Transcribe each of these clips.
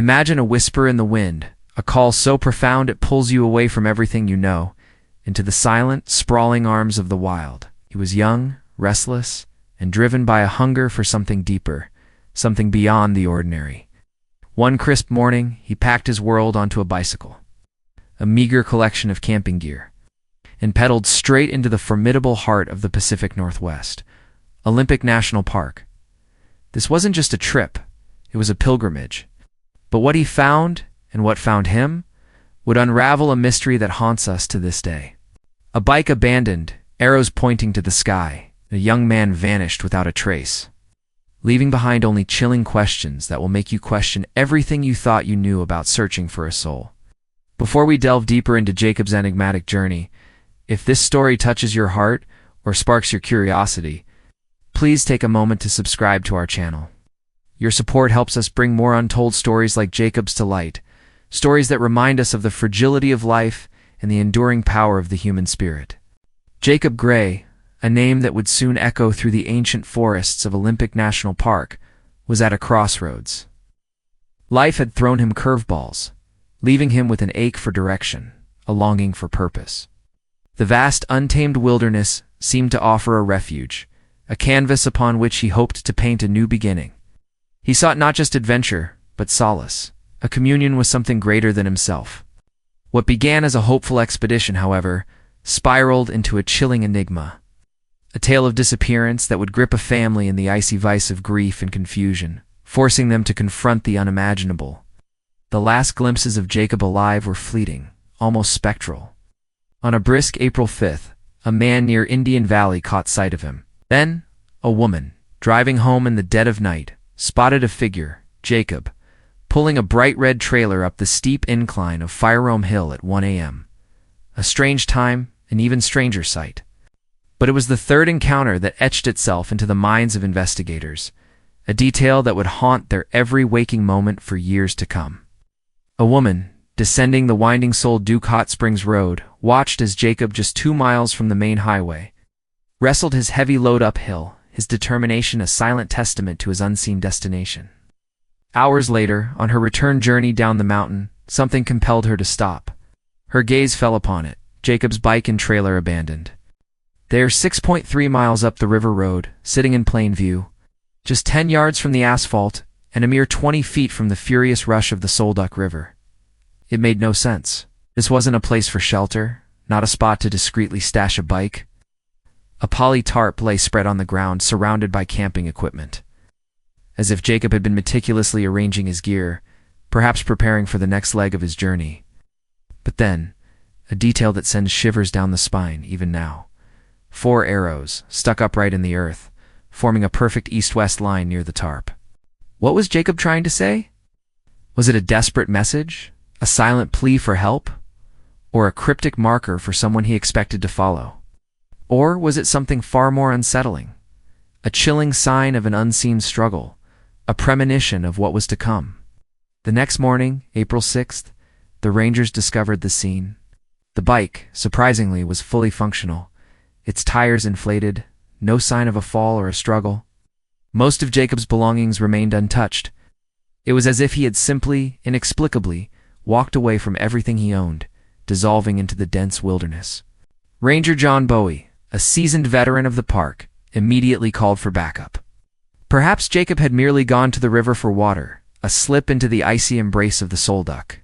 Imagine a whisper in the wind, a call so profound it pulls you away from everything you know, into the silent, sprawling arms of the wild. He was young, restless, and driven by a hunger for something deeper, something beyond the ordinary. One crisp morning, he packed his world onto a bicycle, a meager collection of camping gear, and pedaled straight into the formidable heart of the Pacific Northwest, Olympic National Park. This wasn't just a trip, it was a pilgrimage. But what he found, and what found him, would unravel a mystery that haunts us to this day. A bike abandoned, arrows pointing to the sky, a young man vanished without a trace, leaving behind only chilling questions that will make you question everything you thought you knew about searching for a soul. Before we delve deeper into Jacob's enigmatic journey, if this story touches your heart or sparks your curiosity, please take a moment to subscribe to our channel. Your support helps us bring more untold stories like Jacob's to light, stories that remind us of the fragility of life and the enduring power of the human spirit. Jacob Gray, a name that would soon echo through the ancient forests of Olympic National Park, was at a crossroads. Life had thrown him curveballs, leaving him with an ache for direction, a longing for purpose. The vast, untamed wilderness seemed to offer a refuge, a canvas upon which he hoped to paint a new beginning. He sought not just adventure, but solace, a communion with something greater than himself. What began as a hopeful expedition, however, spiraled into a chilling enigma, a tale of disappearance that would grip a family in the icy vice of grief and confusion, forcing them to confront the unimaginable. The last glimpses of Jacob alive were fleeting, almost spectral. On a brisk April 5th, a man near Indian Valley caught sight of him. Then, a woman, driving home in the dead of night, spotted a figure, Jacob, pulling a bright red trailer up the steep incline of Fireome Hill at 1 a.m. A strange time, an even stranger sight. But it was the third encounter that etched itself into the minds of investigators, a detail that would haunt their every waking moment for years to come. A woman, descending the winding Soul-Duke Hot Springs Road, watched as Jacob, just 2 miles from the main highway, wrestled his heavy load uphill, his determination a silent testament to his unseen destination. Hours later, on her return journey down the mountain, something compelled her to stop. Her gaze fell upon it, Jacob's bike and trailer abandoned. There, 6.3 miles up the river road, sitting in plain view, just 10 yards from the asphalt and a mere 20 feet from the furious rush of the Soul-Duck River. It made no sense. This wasn't a place for shelter, not a spot to discreetly stash a bike. A poly tarp lay spread on the ground, surrounded by camping equipment. As if Jacob had been meticulously arranging his gear, perhaps preparing for the next leg of his journey. But then, a detail that sends shivers down the spine, even now. 4 arrows, stuck upright in the earth, forming a perfect east-west line near the tarp. What was Jacob trying to say? Was it a desperate message? A silent plea for help? Or a cryptic marker for someone he expected to follow? Or was it something far more unsettling? A chilling sign of an unseen struggle, a premonition of what was to come. The next morning, April 6th, the Rangers discovered the scene. The bike, surprisingly, was fully functional, its tires inflated, no sign of a fall or a struggle. Most of Jacob's belongings remained untouched. It was as if he had simply, inexplicably, walked away from everything he owned, dissolving into the dense wilderness. Ranger John Bowie, a seasoned veteran of the park, immediately called for backup. Perhaps Jacob had merely gone to the river for water, a slip into the icy embrace of the Soul-Duck.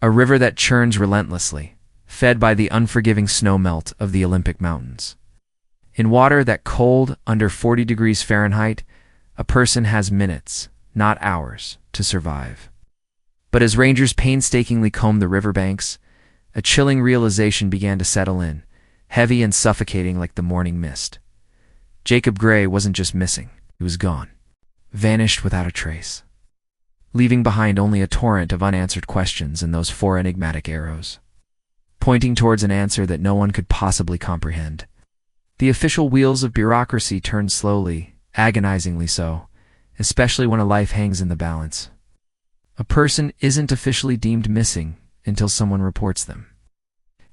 A river that churns relentlessly, fed by the unforgiving snowmelt of the Olympic Mountains. In water that cold, under 40 degrees Fahrenheit, a person has minutes, not hours, to survive. But as rangers painstakingly combed the riverbanks, a chilling realization began to settle in, heavy and suffocating like the morning mist. Jacob Gray wasn't just missing, he was gone, vanished without a trace, leaving behind only a torrent of unanswered questions and those 4 enigmatic arrows, pointing towards an answer that no one could possibly comprehend. The official wheels of bureaucracy turned slowly, agonizingly so, especially when a life hangs in the balance. A person isn't officially deemed missing until someone reports them.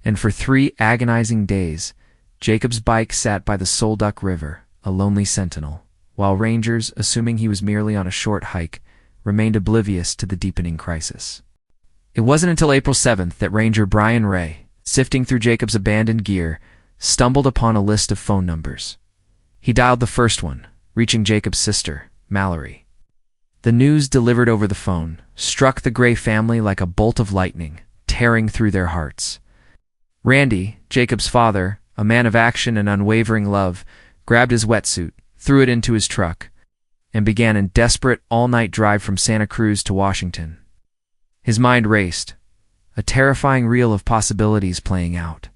And for 3 agonizing days, Jacob's bike sat by the Soul-Duck River, a lonely sentinel, while rangers, assuming he was merely on a short hike, remained oblivious to the deepening crisis. It wasn't until April 7th that Ranger Brian Ray, sifting through Jacob's abandoned gear, stumbled upon a list of phone numbers. He dialed the first one, reaching Jacob's sister, Mallory. The news delivered over the phone struck the Gray family like a bolt of lightning, tearing through their hearts. Randy, Jacob's father, a man of action and unwavering love, grabbed his wetsuit, threw it into his truck, and began a desperate all-night drive from Santa Cruz to Washington. His mind raced, a terrifying reel of possibilities playing out.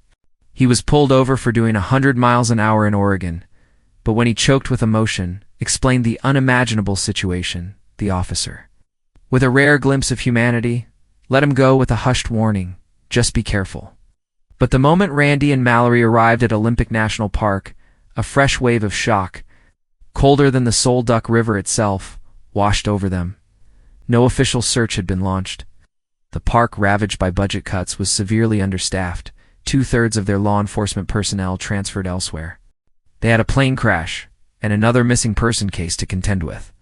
He was pulled over for doing 100 miles an hour in Oregon, but when he choked with emotion, explained the unimaginable situation, the officer, with a rare glimpse of humanity, let him go with a hushed warning, just be careful. But the moment Randy and Mallory arrived at Olympic National Park, a fresh wave of shock, colder than the Soul Duck River itself, washed over them. No official search had been launched. The park, ravaged by budget cuts, was severely understaffed. 2/3 of their law enforcement personnel transferred elsewhere. They had a plane crash and another missing person case to contend with.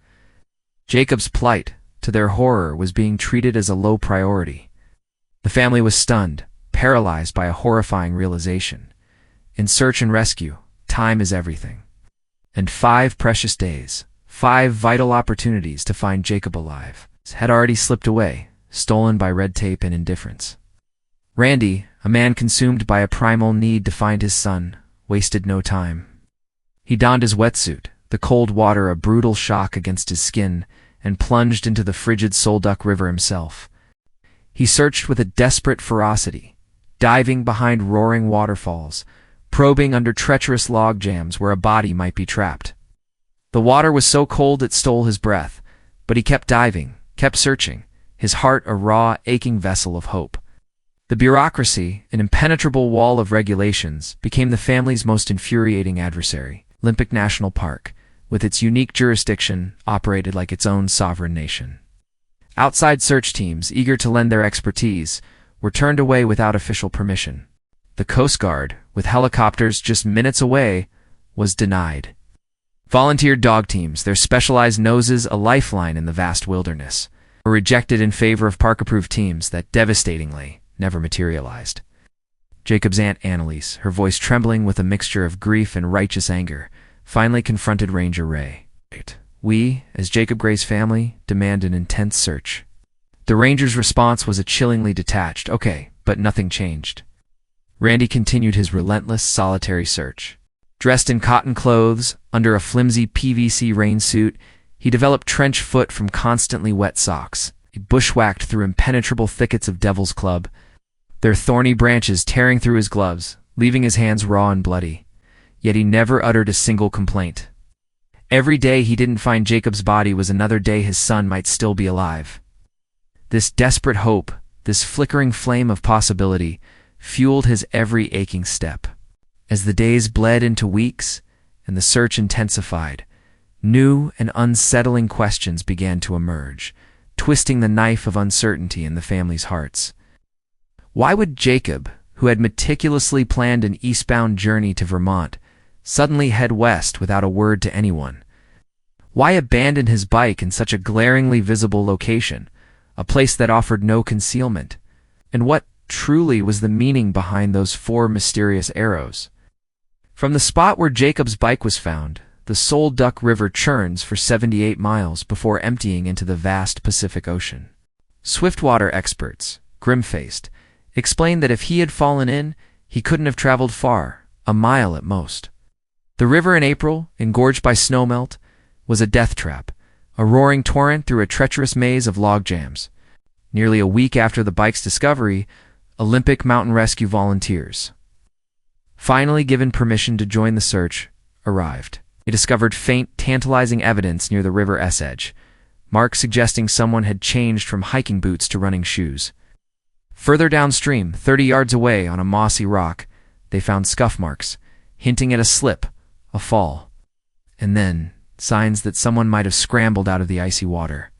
Jacob's plight, to their horror, was being treated as a low priority. The family was stunned, paralyzed by a horrifying realization. In search and rescue, time is everything. And 5 precious days, 5 vital opportunities to find Jacob alive, had already slipped away, stolen by red tape and indifference. Randy, a man consumed by a primal need to find his son, wasted no time. He donned his wetsuit, the cold water a brutal shock against his skin, and plunged into the frigid Soul Duck River himself. He searched with a desperate ferocity, diving behind roaring waterfalls, probing under treacherous log jams where a body might be trapped. The water was so cold it stole his breath, but he kept diving, kept searching, his heart a raw, aching vessel of hope. The bureaucracy, an impenetrable wall of regulations, became the family's most infuriating adversary. Olympic National Park, with its unique jurisdiction, operated like its own sovereign nation. Outside search teams, eager to lend their expertise, were turned away without official permission. The Coast Guard, with helicopters just minutes away, was denied. Volunteer dog teams, their specialized noses a lifeline in the vast wilderness, were rejected in favor of park-approved teams that, devastatingly, never materialized. Jacob's Aunt Annalise, her voice trembling with a mixture of grief and righteous anger, finally confronted Ranger Ray. We, as Jacob Gray's family, demand an intense search. The Ranger's response was a chillingly detached, "Okay," but nothing changed. Randy continued his relentless, solitary search. Dressed in cotton clothes, under a flimsy PVC rain suit, he developed trench foot from constantly wet socks. He bushwhacked through impenetrable thickets of Devil's Club, their thorny branches tearing through his gloves, leaving his hands raw and bloody. Yet he never uttered a single complaint. Every day he didn't find Jacob's body was another day his son might still be alive. This desperate hope, this flickering flame of possibility, fueled his every aching step. As the days bled into weeks and the search intensified, new and unsettling questions began to emerge, twisting the knife of uncertainty in the family's hearts. Why would Jacob, who had meticulously planned an eastbound journey to Vermont, suddenly head west without a word to anyone? Why abandon his bike in such a glaringly visible location, a place that offered no concealment? And what truly was the meaning behind those 4 mysterious arrows? From the spot where Jacob's bike was found, the Soul Duck River churns for 78 miles before emptying into the vast Pacific Ocean. Swiftwater experts, grim-faced, explained that if he had fallen in, he couldn't have traveled far, a mile at most. The river in April, engorged by snowmelt, was a death trap, a roaring torrent through a treacherous maze of log jams. Nearly a week after the bike's discovery, Olympic mountain rescue volunteers, finally given permission to join the search, arrived. They discovered faint, tantalizing evidence near the river's edge, marks suggesting someone had changed from hiking boots to running shoes. Further downstream, 30 yards away on a mossy rock, they found scuff marks, hinting at a slip, a fall. And then, signs that someone might have scrambled out of the icy water.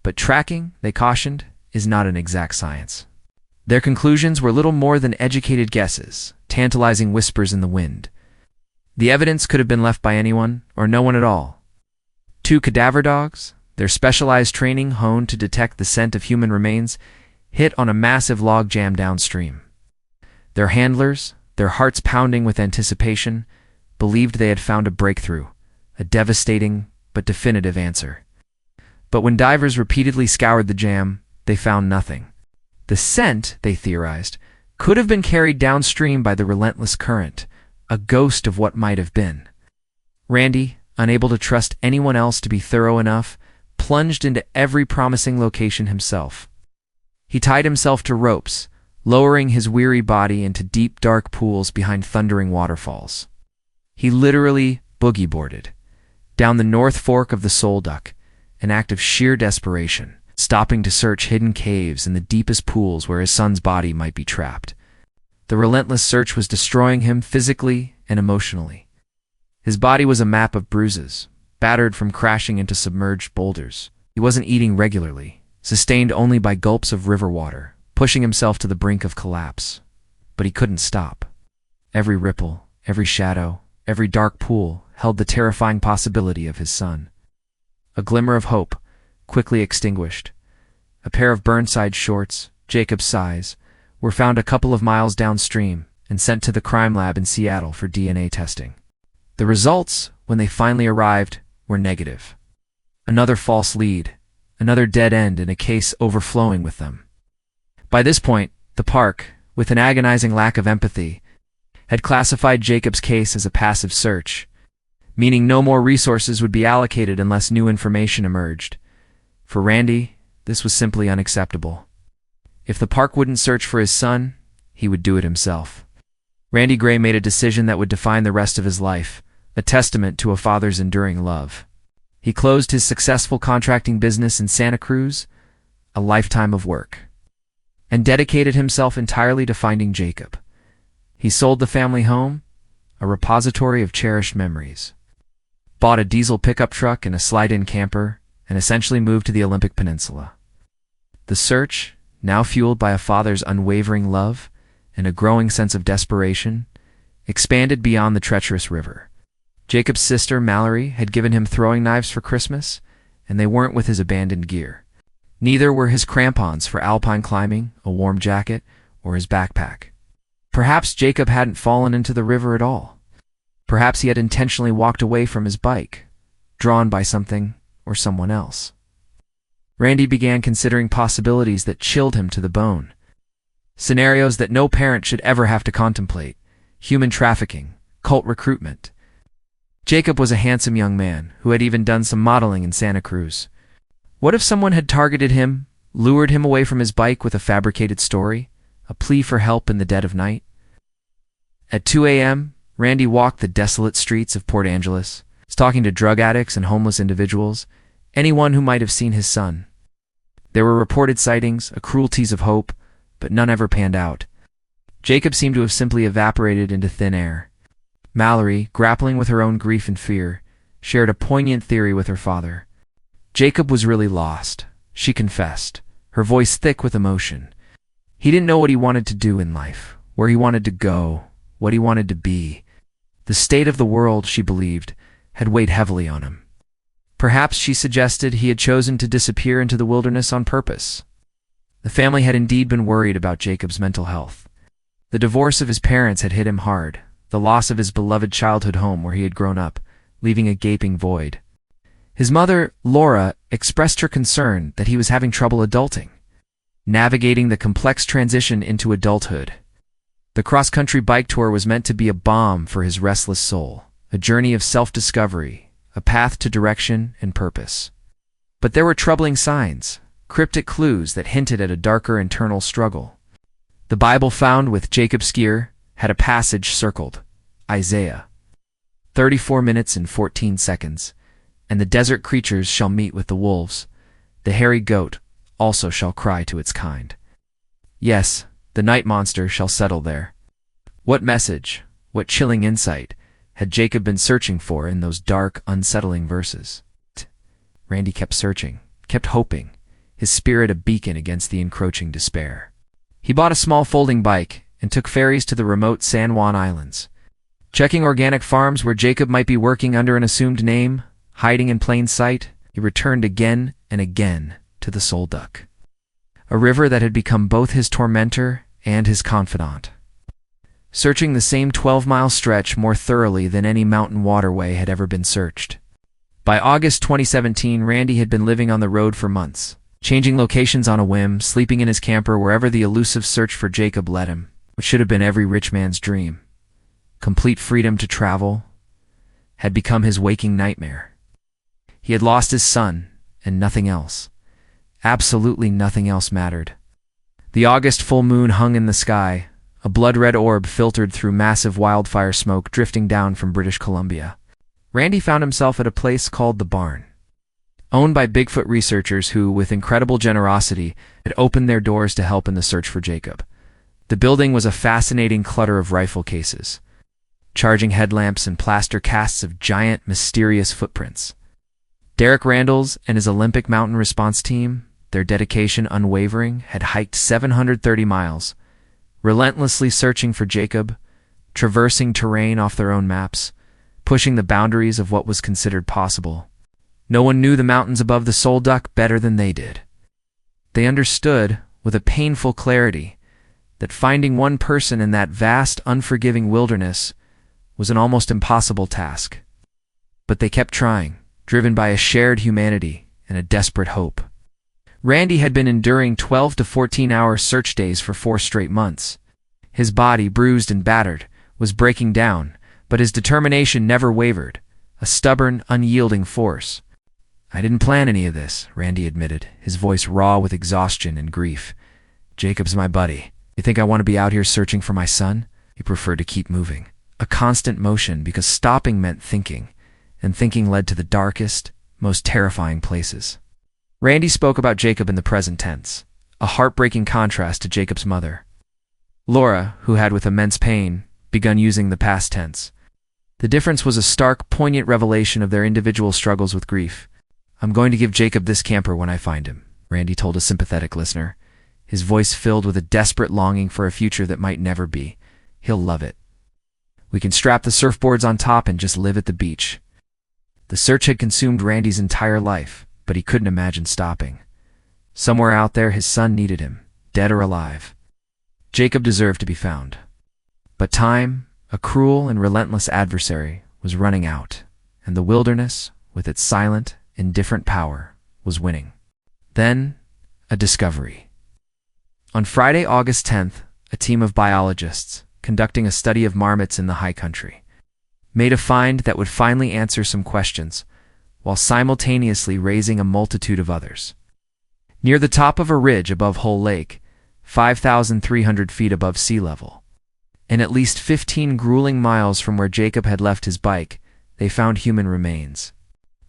But tracking, they cautioned, is not an exact science. Their conclusions were little more than educated guesses, tantalizing whispers in the wind. The evidence could have been left by anyone, or no one at all. 2 cadaver dogs? Their specialized training, honed to detect the scent of human remains, hit on a massive log jam downstream. Their handlers, their hearts pounding with anticipation, believed they had found a breakthrough, a devastating but definitive answer. But when divers repeatedly scoured the jam, they found nothing. The scent, they theorized, could have been carried downstream by the relentless current, a ghost of what might have been. Randy, unable to trust anyone else to be thorough enough, plunged into every promising location himself. He tied himself to ropes, lowering his weary body into deep, dark pools behind thundering waterfalls. He literally boogie-boarded down the North Fork of the Soul Duck, an act of sheer desperation, stopping to search hidden caves in the deepest pools where his son's body might be trapped. The relentless search was destroying him physically and emotionally. His body was a map of bruises, battered from crashing into submerged boulders. He wasn't eating regularly, sustained only by gulps of river water, pushing himself to the brink of collapse. But he couldn't stop. Every ripple, every shadow, every dark pool held the terrifying possibility of his son. A glimmer of hope, quickly extinguished. A pair of Burnside shorts, Jacob's size, were found a couple of miles downstream and sent to the crime lab in Seattle for DNA testing. The results, when they finally arrived, were negative. Another false lead, another dead end in a case overflowing with them. By this point, the park, with an agonizing lack of empathy, had classified Jacob's case as a passive search, meaning no more resources would be allocated unless new information emerged. For Randy, this was simply unacceptable. If the park wouldn't search for his son, he would do it himself. Randy Gray made a decision that would define the rest of his life, a testament to a father's enduring love. He closed his successful contracting business in Santa Cruz, a lifetime of work, and dedicated himself entirely to finding Jacob. He sold the family home, a repository of cherished memories, bought a diesel pickup truck and a slide-in camper, and essentially moved to the Olympic Peninsula. The search, now fueled by a father's unwavering love and a growing sense of desperation, expanded beyond the treacherous river. Jacob's sister, Mallory, had given him throwing knives for Christmas, and they weren't with his abandoned gear. Neither were his crampons for alpine climbing, a warm jacket, or his backpack. Perhaps Jacob hadn't fallen into the river at all. Perhaps he had intentionally walked away from his bike, drawn by something or someone else. Randy began considering possibilities that chilled him to the bone. Scenarios that no parent should ever have to contemplate: human trafficking, cult recruitment. Jacob was a handsome young man who had even done some modeling in Santa Cruz. What if someone had targeted him, lured him away from his bike with a fabricated story, a plea for help in the dead of night? At 2 a.m., Randy walked the desolate streets of Port Angeles, talking to drug addicts and homeless individuals, anyone who might have seen his son. There were reported sightings, cruelties of hope, but none ever panned out. Jacob seemed to have simply evaporated into thin air. Mallory, grappling with her own grief and fear, shared a poignant theory with her father. Jacob was really lost, she confessed, her voice thick with emotion. He didn't know what he wanted to do in life, where he wanted to go, what he wanted to be. The state of the world, she believed, had weighed heavily on him. Perhaps, she suggested, he had chosen to disappear into the wilderness on purpose. The family had indeed been worried about Jacob's mental health. The divorce of his parents had hit him hard, the loss of his beloved childhood home where he had grown up, leaving a gaping void. His mother, Laura, expressed her concern that he was having trouble adulting, navigating the complex transition into adulthood. The cross-country bike tour was meant to be a balm for his restless soul, a journey of self-discovery, a path to direction and purpose. But there were troubling signs, cryptic clues that hinted at a darker internal struggle. The Bible found with Jacob's gear had a passage circled, Isaiah 34 minutes and 14 seconds, and the desert creatures shall meet with the wolves, the hairy goat also shall cry to its kind. Yes, the night monster shall settle there. What message, what chilling insight, had Jacob been searching for in those dark, unsettling verses? Randy kept searching, kept hoping, his spirit a beacon against the encroaching despair. He bought a small folding bike and took ferries to the remote San Juan Islands, checking organic farms where Jacob might be working under an assumed name, hiding in plain sight. He he returned again and again to the Soul Duck, a river that had become both his tormentor and his confidant. Searching the same 12-mile stretch more thoroughly than any mountain waterway had ever been searched. By August 2017, Randy had been living on the road for months, changing locations on a whim, sleeping in his camper wherever the elusive search for Jacob led him, which should have been every rich man's dream. Complete freedom to travel had become his waking nightmare. He had lost his son, and nothing else. Absolutely nothing else mattered. The August full moon hung in the sky, a blood-red orb filtered through massive wildfire smoke drifting down from British Columbia. Randy found himself at a place called The Barn, owned by Bigfoot researchers who, with incredible generosity, had opened their doors to help in the search for Jacob. The building was a fascinating clutter of rifle cases, charging headlamps and plaster casts of giant, mysterious footprints. Derek Randalls and his Olympic mountain response team, their dedication unwavering, had hiked 730 miles, relentlessly searching for Jacob, traversing terrain off their own maps, pushing the boundaries of what was considered possible. No one knew the mountains above the Soul Duck better than they did. They understood, with a painful clarity, that finding one person in that vast, unforgiving wilderness was an almost impossible task. But they kept trying, driven by a shared humanity and a desperate hope. Randy had been enduring 12 to 14-hour search days for 4 straight months. His body, bruised and battered, was breaking down, but his determination never wavered, a stubborn, unyielding force. "I didn't plan any of this," Randy admitted, his voice raw with exhaustion and grief. "Jacob's my buddy. You think I want to be out here searching for my son?" He preferred to keep moving, a constant motion, because stopping meant thinking, and thinking led to the darkest, most terrifying places. Randy spoke about Jacob in the present tense, a heartbreaking contrast to Jacob's mother, Laura, who had, with immense pain, begun using the past tense. The difference was a stark, poignant revelation of their individual struggles with grief. "I'm going to give Jacob this camper when I find him," Randy told a sympathetic listener, his voice filled with a desperate longing for a future that might never be. "He'll love it. We can strap the surfboards on top and just live at the beach." The search had consumed Randy's entire life, but he couldn't imagine stopping. Somewhere out there, his son needed him, dead or alive. Jacob deserved to be found. But time, a cruel and relentless adversary, was running out, and the wilderness, with its silent, indifferent power, was winning. Then, a discovery. On Friday, August 10th, a team of biologists, conducting a study of marmots in the high country, made a find that would finally answer some questions, while simultaneously raising a multitude of others. Near the top of a ridge above Hull Lake, 5,300 feet above sea level, and at least 15 grueling miles from where Jacob had left his bike, they found human remains.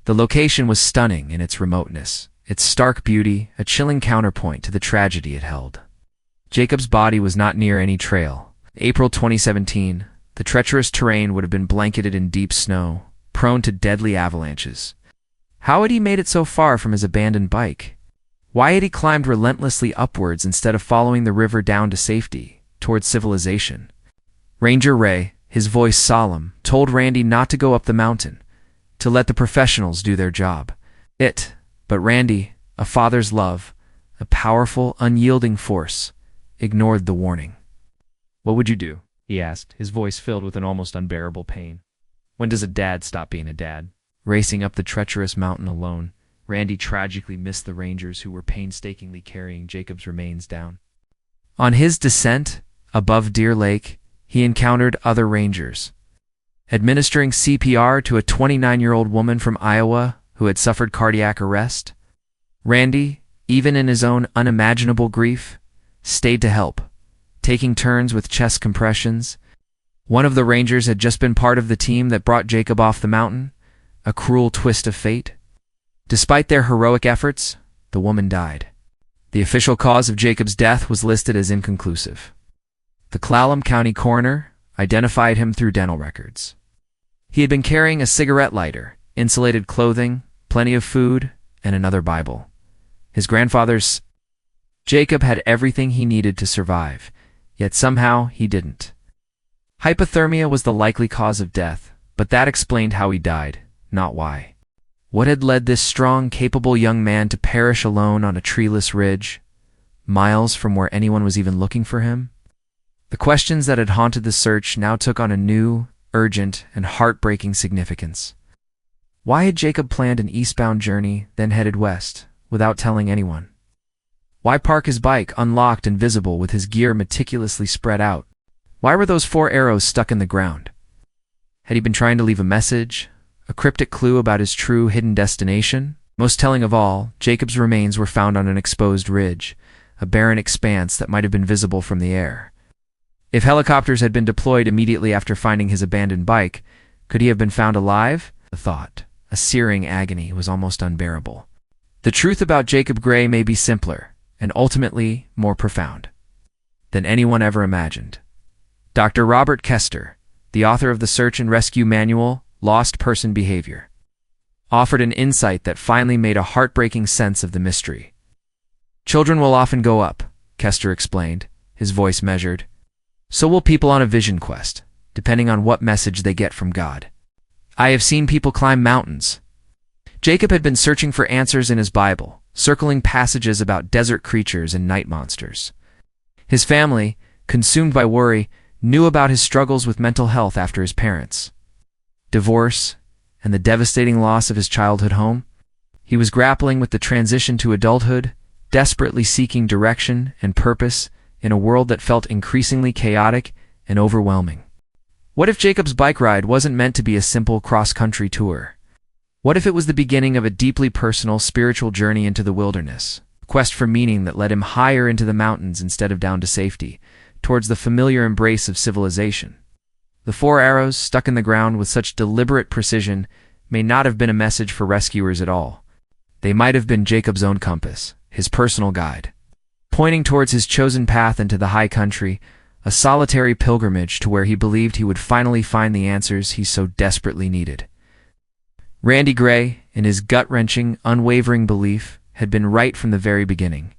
The location was stunning in its remoteness, its stark beauty a chilling counterpoint to the tragedy it held. Jacob's body was not near any trail. April 2017, the treacherous terrain would have been blanketed in deep snow, prone to deadly avalanches. How had he made it so far from his abandoned bike? Why had he climbed relentlessly upwards instead of following the river down to safety, towards civilization? Ranger Ray, his voice solemn, told Randy not to go up the mountain, to let the professionals do their job. But Randy, a father's love, a powerful, unyielding force, ignored the warning. "What would you do?" he asked, his voice filled with an almost unbearable pain. "When does a dad stop being a dad?" Racing up the treacherous mountain alone, Randy tragically missed the rangers who were painstakingly carrying Jacob's remains down. On his descent, above Deer Lake, he encountered other rangers, administering CPR to a 29-year-old woman from Iowa who had suffered cardiac arrest. Randy, even in his own unimaginable grief, stayed to help, taking turns with chest compressions. One of the rangers had just been part of the team that brought Jacob off the mountain, a cruel twist of fate. Despite their heroic efforts, the woman died. The official cause of Jacob's death was listed as inconclusive. The Clallam County coroner identified him through dental records. He had been carrying a cigarette lighter, insulated clothing, plenty of food, and another Bible. His grandfather's. Jacob had everything he needed to survive, yet somehow he didn't. Hypothermia was the likely cause of death, but that explained how he died, not why. What had led this strong, capable young man to perish alone on a treeless ridge, miles from where anyone was even looking for him? The questions that had haunted the search now took on a new, urgent, and heartbreaking significance. Why had Jacob planned an eastbound journey, then headed west, without telling anyone? Why park his bike unlocked and visible with his gear meticulously spread out? Why were those 4 arrows stuck in the ground? Had he been trying to leave a message, a cryptic clue about his true hidden destination? Most telling of all, Jacob's remains were found on an exposed ridge, a barren expanse that might have been visible from the air. If helicopters had been deployed immediately after finding his abandoned bike, could he have been found alive? The thought, a searing agony, was almost unbearable. The truth about Jacob Gray may be simpler, and ultimately more profound, than anyone ever imagined. Dr. Robert Kester, the author of the Search and Rescue Manual, Lost Person Behavior, offered an insight that finally made a heartbreaking sense of the mystery. Children will often go up, Kester explained, his voice measured. So will people on a vision quest, depending on what message they get from God. I have seen people climb mountains. Jacob had been searching for answers in his Bible, circling passages about desert creatures and night monsters. His family, consumed by worry, knew about his struggles with mental health after his parents' divorce and the devastating loss of his childhood home. He was grappling with the transition to adulthood, desperately seeking direction and purpose in a world that felt increasingly chaotic and overwhelming. What if Jacob's bike ride wasn't meant to be a simple cross-country tour? What if it was the beginning of a deeply personal spiritual journey into the wilderness, a quest for meaning that led him higher into the mountains instead of down to safety, towards the familiar embrace of civilization? The 4 arrows stuck in the ground with such deliberate precision may not have been a message for rescuers at all. They might have been Jacob's own compass, his personal guide, pointing towards his chosen path into the high country, a solitary pilgrimage to where he believed he would finally find the answers he so desperately needed. Randy Gray, in his gut-wrenching, unwavering belief, had been right from the very beginning.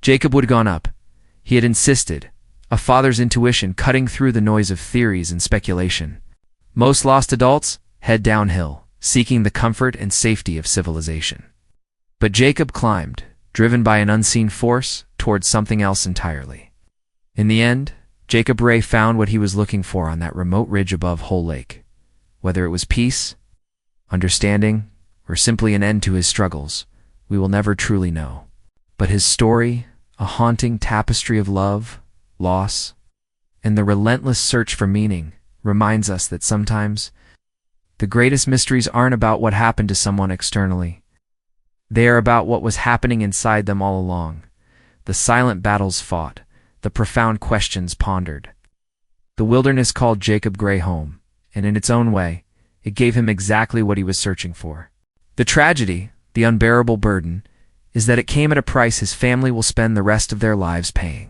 Jacob would have gone up. He had insisted, a father's intuition cutting through the noise of theories and speculation. Most lost adults head downhill, seeking the comfort and safety of civilization. But Jacob climbed, driven by an unseen force, towards something else entirely. In the end, Jacob Ray found what he was looking for on that remote ridge above Whole Lake. Whether it was peace, understanding, or simply an end to his struggles, we will never truly know. But his story, a haunting tapestry of love, loss, and the relentless search for meaning, reminds us that sometimes the greatest mysteries aren't about what happened to someone externally. They are about what was happening inside them all along, the silent battles fought, the profound questions pondered. The wilderness called Jacob Gray home, and in its own way, it gave him exactly what he was searching for. The tragedy, the unbearable burden, is that it came at a price his family will spend the rest of their lives paying.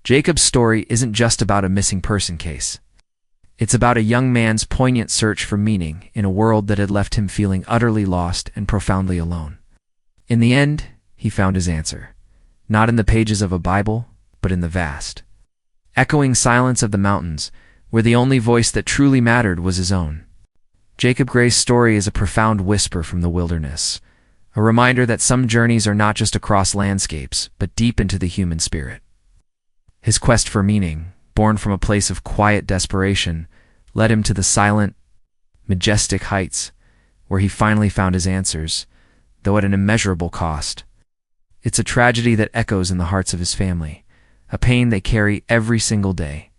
Jacob's story isn't just about a missing person case. It's about a young man's poignant search for meaning in a world that had left him feeling utterly lost and profoundly alone. In the end, he found his answer, not in the pages of a Bible, but in the vast, echoing silence of the mountains, where the only voice that truly mattered was his own. Jacob Gray's story is a profound whisper from the wilderness, a reminder that some journeys are not just across landscapes, but deep into the human spirit. His quest for meaning, born from a place of quiet desperation, led him to the silent, majestic heights, where he finally found his answers, though at an immeasurable cost. It's a tragedy that echoes in the hearts of his family, a pain they carry every single day.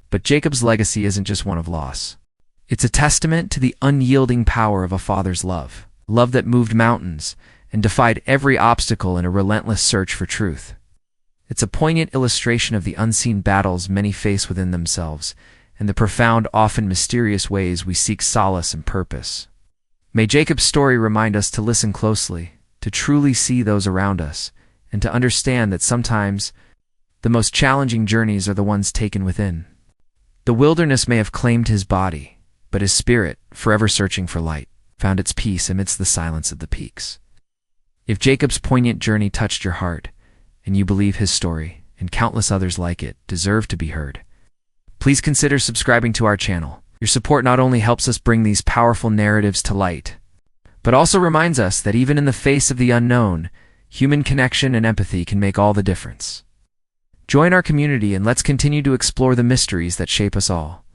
But Jacob's legacy isn't just one of loss. It's a testament to the unyielding power of a father's love, love that moved mountains and defied every obstacle in a relentless search for truth. It's a poignant illustration of the unseen battles many face within themselves and the profound, often mysterious ways we seek solace and purpose. May Jacob's story remind us to listen closely, to truly see those around us, and to understand that sometimes the most challenging journeys are the ones taken within. The wilderness may have claimed his body, but his spirit, forever searching for light, found its peace amidst the silence of the peaks. If Jacob's poignant journey touched your heart, and you believe his story, and countless others like it, deserve to be heard, please consider subscribing to our channel. Your support not only helps us bring these powerful narratives to light, but also reminds us that even in the face of the unknown, human connection and empathy can make all the difference. Join our community and let's continue to explore the mysteries that shape us all.